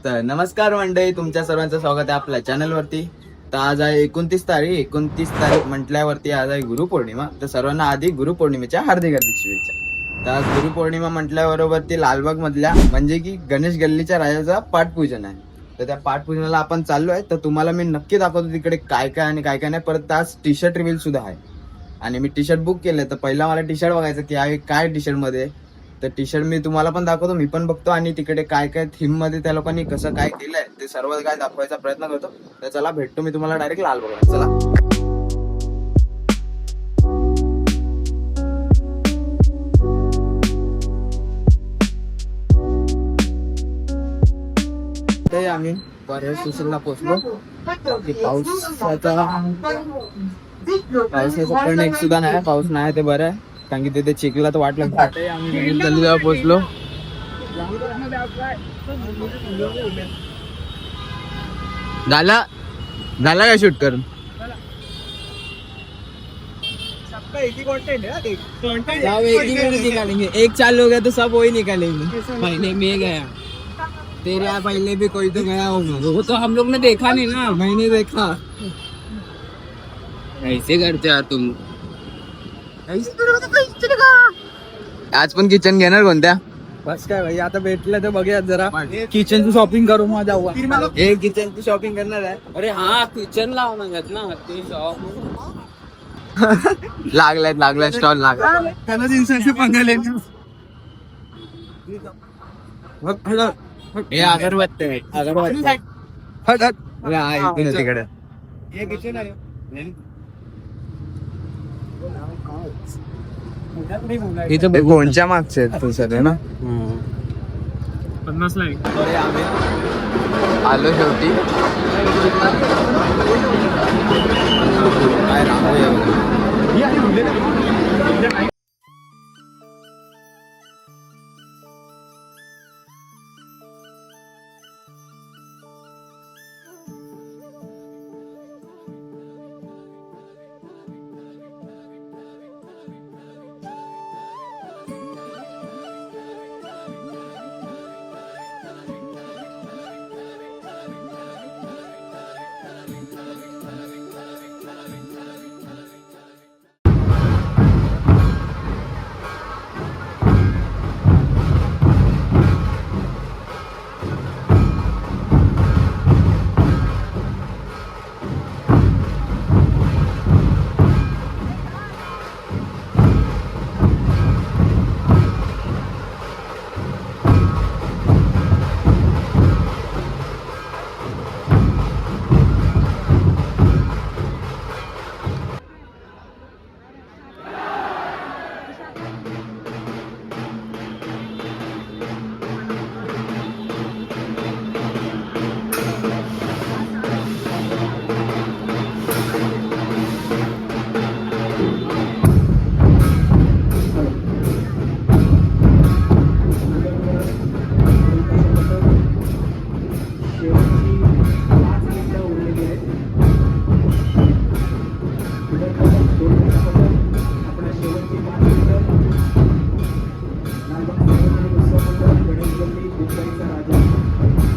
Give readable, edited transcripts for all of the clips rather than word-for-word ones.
तर नमस्कार मंडळी, तुमच्या सर्वांचं स्वागत आहे आपल्या चॅनलवरती. तर आज आहे 29 तारीख म्हटल्यावरती आज आहे गुरुपौर्णिमा. तर सर्वांना आधी गुरुपौर्णिमेच्या हार्दिक शुभेच्छा. तर आज गुरुपौर्णिमा म्हटल्याबरोबर लालबाग मधल्या म्हणजे की गणेश गल्लीच्या राजाचा पाठपूजन आहे. तर त्या पाठपूजनाला आपण चाललो आहे. तर तुम्हाला मी नक्की दाखवतो तिकडे काय काय आणि काय काय नाही. परत आज टी शर्ट रिव्हील सुद्धा आहे आणि मी टी शर्ट बुक केलं. तर पहिला मला टी शर्ट बघायचं की आहे काय टी शर्ट मध्ये. तर टी शर्ट मी तुम्हाला पण दाखवतो, मी पण बघतो आणि तिकडे काय काय थीम मध्ये त्या लोकांनी कसं काय केलंय ते सर्व काय दाखवायचा प्रयत्न करतो. तर चला भेटतो मी तुम्हाला डायरेक्ट लालबागला. चला. ते आम्ही पर्याय स्टेशनला पोहोचलो. पावसाचा पण एक सुद्धा नाही, पाऊस नाही ते बरं आहे, कारण की तिथे चिखला तर वाटलं. आम्ही जवळ पोहोचलो. झाला काय शूट करून? एक चालू हो गया तो सब वही निकालेंगे. पहले मैं गया, तेरे यहाँ पहले भी कोई तो गया होगा. वो तो हम लोग ने देखा नहीं ना. मैंने देखा. ऐसे करते यार तुम. आज पण किचन घेणार कोणत्या? बस काय भाई, आता भेटलं तर बघूया जरा. किचनची शॉपिंग करू माझ्या. हे किचनची शॉपिंग करणार आहे. अरे हा किचन लावणार ना ते शॉप. लागलाय स्टॉल लागला. त्याला दिवसाचे पंगाले. हे अगरबत्ती तिकडे. हे किचन आहे. इथं कोणच्या मागचे आहेत तू सर ना? 50 ला आलो शेवटी. काय रांगोळी.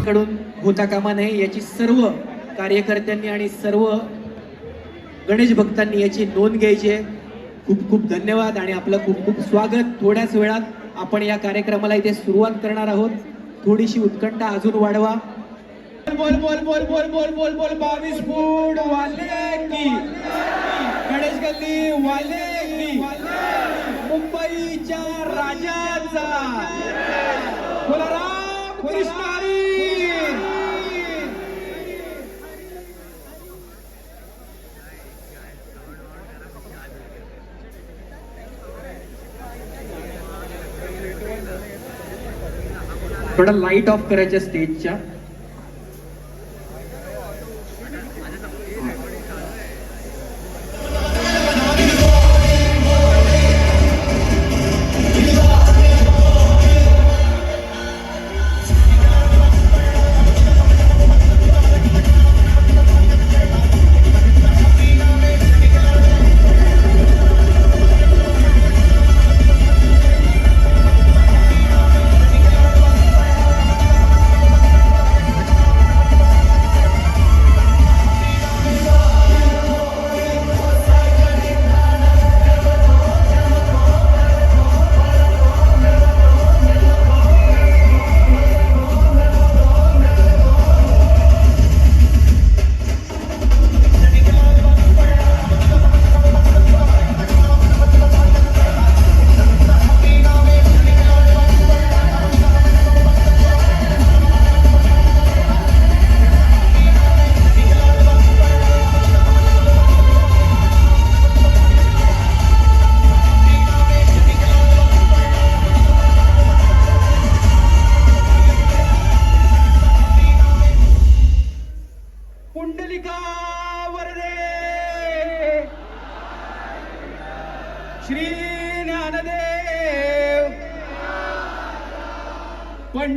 कडून होता कामा नये याची सर्व कार्यकर्त्यांनी आणि सर्व गणेश भक्तांनी याची नोंद घ्यायची. खूप खूप धन्यवाद आणि आपलं खूप खूप स्वागत. थोड्याच वेळात आपण या कार्यक्रमाला इथे सुरुवात करणार आहोत. थोडीशी उत्कंठा अजून वाढवा. बोल बोल बोल बोल बोल बोल बोल 22 फूट वाले की गणेश गल्ली वाले की मुंबईच्या राजाचा बोला राम कृष्ण हरी. थोडा लाईट ऑफ करायच्या स्टेजच्या.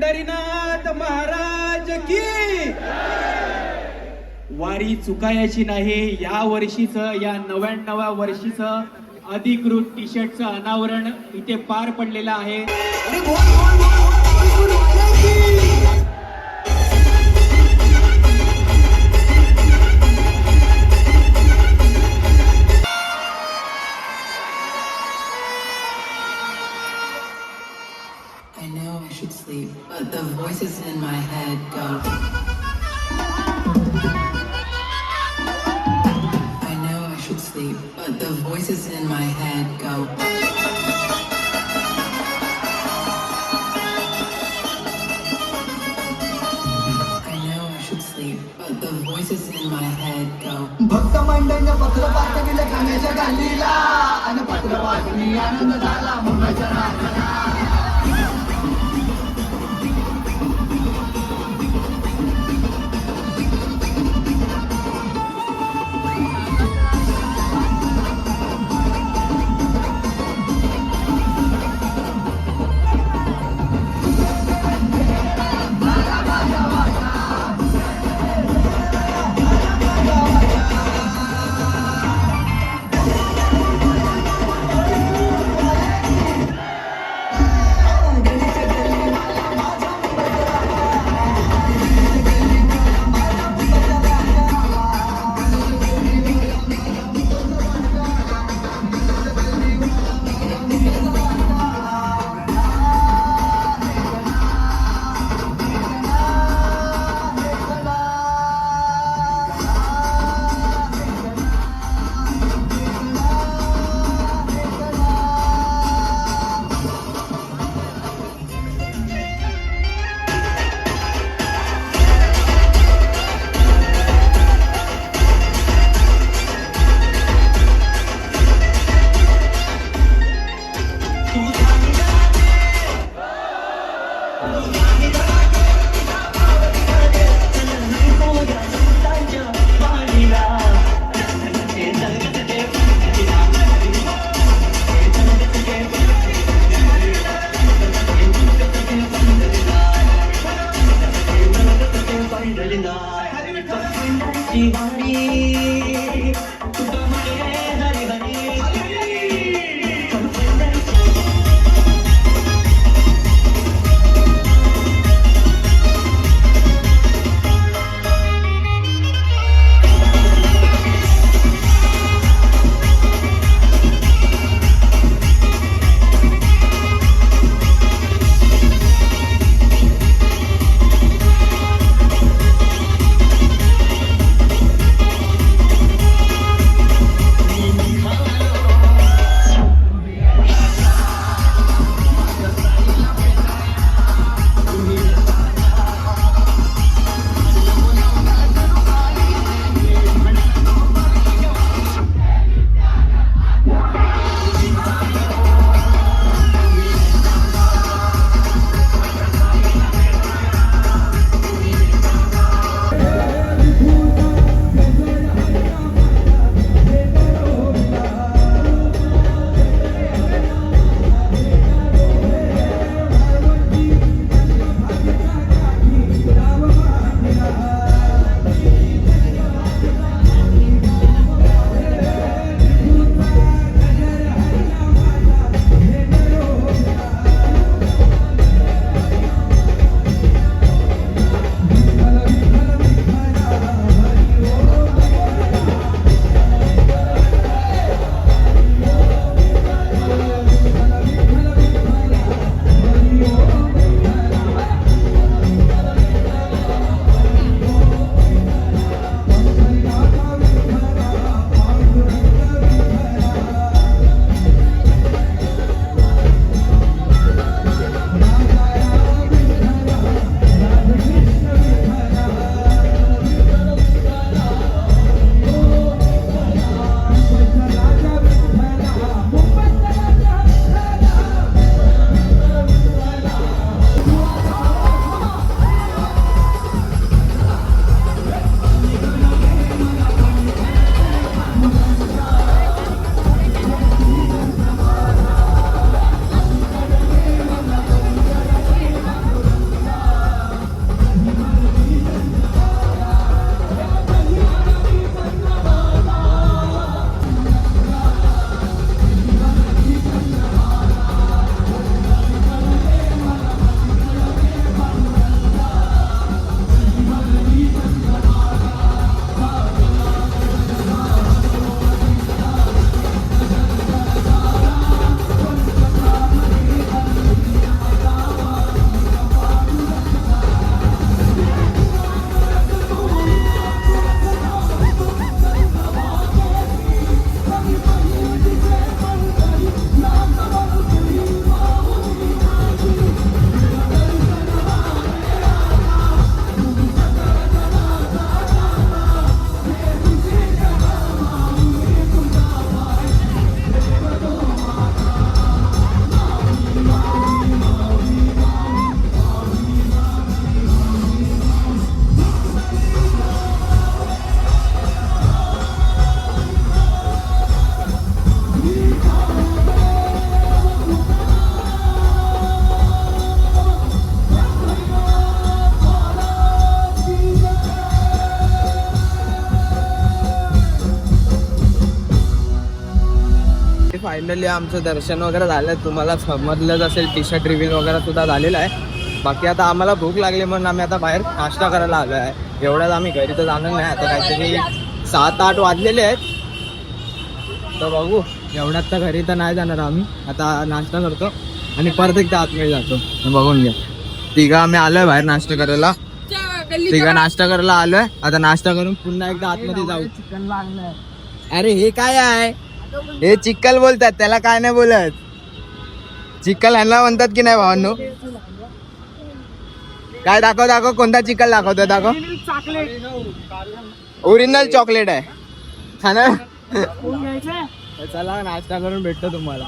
पंढरीनाथ महाराज की वारी चुकायची नाही. या वर्षीचं, या 99व्या वर्षीचं अधिकृत टी शर्टचं अनावरण इथे पार पडलेलं आहे. I know I should sleep, but the voices in my head go. I know I should sleep, but the voices in my head go. I know I should sleep, but the voices in my head go. भक्त मंडळीने पत्र पाठविले खाण्याच्या गालीला आणि पत्र वाचनी आनंद झाला मुंबईच्या राजाला. Finally आमचं दर्शन वगैरे झालं. तुम्हाला समजलंच असेल, टी शर्ट रिव्हिल वगैरे सुद्धा झालेला आहे. बाकी आता आम्हाला भूक लागली म्हणून आम्ही आता बाहेर नाश्ता करायला आलो आहे. एवढ्यात आम्ही घरी तर जाणार नाही. आता काहीतरी 7-8 वाजलेले आहेत, तर बघू. एवढ्यात तर घरी तर नाही जाणार आम्ही. आता नाश्ता करतो आणि परत एकदा आतमध्ये जातो. बघून घ्या, तिघं आम्ही आलोय बाहेर नाश्ता करायला. तिघं नाश्ता करायला आलोय. आता नाश्ता करून पुन्हा एकदा आतमध्ये जाऊ. अरे हे काय आहे? हे चिक्कल बोलतात, त्याला काय नाही बोलत. चिक्कल ह्यांना म्हणतात की नाही भावांनो? काय दाखव, कोणता चिक्कल दाखवतो? दाखव. ओरिजिनल चॉकलेट आहे खाणार. चला नाश्ता करून भेटतो तुम्हाला.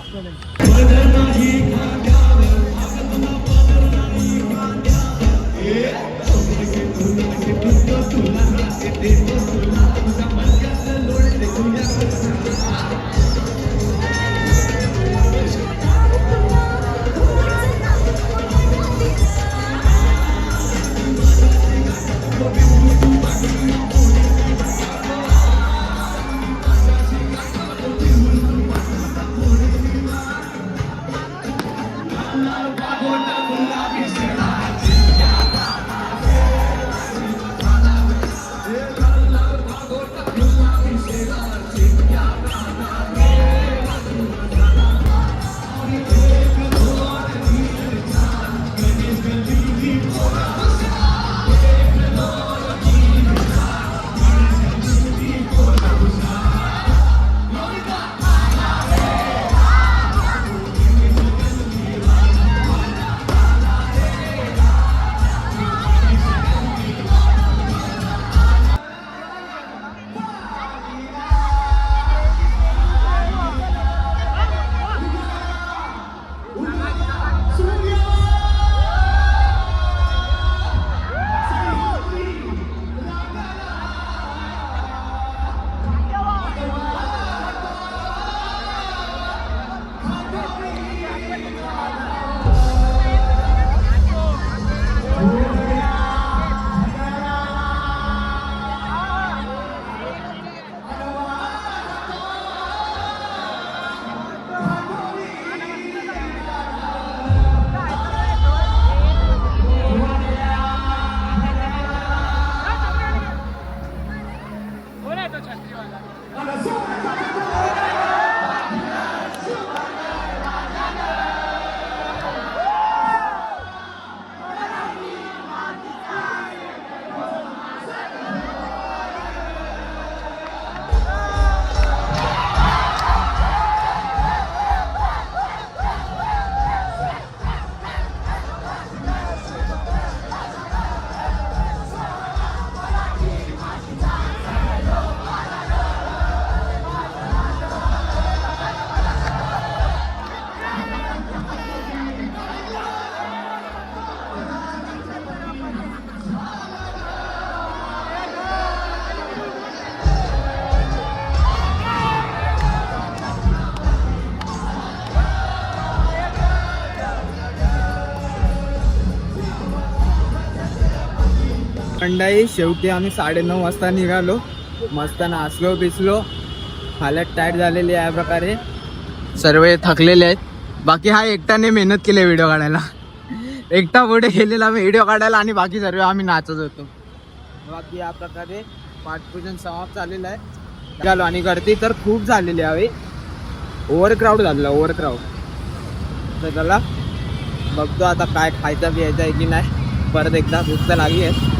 मंडळी शेवटी आम्ही 9:30 वाजता निघालो. मस्त नाचलो बिचलो, हालत टाईट झालेली आहे प्रकारे. सर्व थकलेले आहेत. बाकी हा एकट्याने मेहनत केली व्हिडिओ काढायला. एकटा पुढे गेलेला मी व्हिडिओ काढायला आणि बाकी सर्व आम्ही नाचत होतो. बाकी या प्रकारे पाठपूजन समाप्त झालेलं आहे. झालो आणि गर्दी तर खूप झालेली आहे. ओव्हरक्राऊड झालेला, ओव्हरक्राऊड. तर चला बघतो आता काय खायचं प्यायचं आहे की नाही. परत एकदा भूक तर लागली आहे.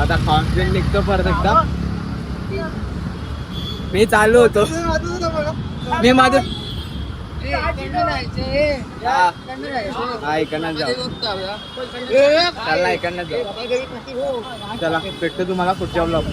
आता कॉन्फिडंट निघतो परत एकदा. मी चालू होतो, मी माझं ऐकण्यात जाऊ. चला ऐकण्यात जाऊ. चला भेटतो तुम्हाला पुढच्या ब्लॉग.